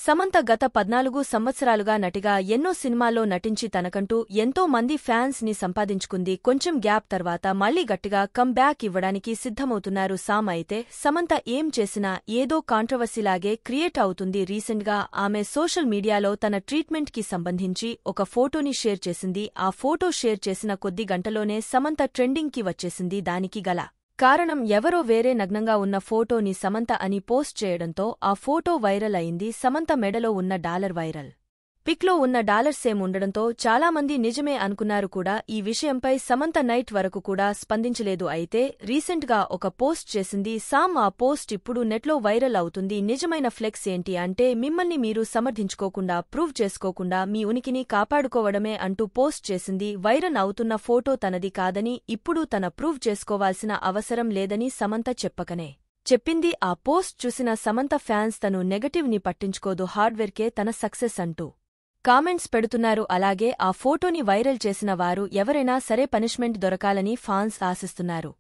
సమంత గత 14 సంవత్సరాలుగా నటిగా ఎన్నో సినిమాల్లో నటించి తనకంటూ ఎంతో మంది ఫ్యాన్స్ ని సంపాదించుకుంది. కొంచెం గ్యాప్ తర్వాత మళ్లీ గట్టిగా కమ్ బ్యాక్ ఇవ్వడానికి సిద్ధమవుతున్నారు సామ్. అయితే సమంత ఏం చేసినా ఏదో కాంట్రవర్సీలాగే క్రియేట్ అవుతుంది. రీసెంట్ గా ఆమె సోషల్ మీడియాలో తన ట్రీట్మెంట్ కి సంబంధించి ఒక ఫోటోని షేర్ చేసింది. ఆ ఫోటో షేర్ చేసిన కొద్ది గంటలోనే సమంత ట్రెండింగ్ కి వచ్చేసింది. దానికి గల కారణం ఎవరో వేరే నగ్నంగా ఉన్న ఫోటోని సమంత అని పోస్ట్ చేయడంతో ఆ ఫోటో వైరల్ అయింది. సమంత మెడలో ఉన్న డాలర్ వైరల్ పిక్లో ఉన్న డాలర్ సేమ్ ఉండడంతో చాలామంది నిజమే అనుకున్నారు కూడా. ఈ విషయంపై సమంత నైట్ వరకు కూడా స్పందించలేదు. అయితే రీసెంట్ గా ఒక పోస్ట్ చేసింది సామ్. ఆ పోస్ట్ ఇప్పుడు నెట్లో వైరల్ అవుతుంది. నిజమైన ఫ్లెక్స్ ఏంటి అంటే మిమ్మల్ని మీరు సమర్థించుకోకుండా, ప్రూవ్ చేసుకోకుండా మీ ఉనికిని కాపాడుకోవడమే అంటూ పోస్ట్ చేసింది. వైరల్ అవుతున్న ఫోటో తనది కాదని, ఇప్పుడు తన ప్రూవ్ చేసుకోవాల్సిన అవసరం లేదని సమంత చెప్పకనే చెప్పింది. ఆ పోస్ట్ చూసిన సమంత ఫ్యాన్స్ తను నెగటివ్ ని పట్టించుకోదు, హార్డ్వేర్కే తన సక్సెస్ అంటూ కామెంట్స్ పెడుతున్నారు. అలాగే ఆ ఫోటోని వైరల్ చేసిన వారు ఎవరైనా సరే పనిష్మెంట్ దొరకాలని ఫ్యాన్స్ ఆశిస్తున్నారు.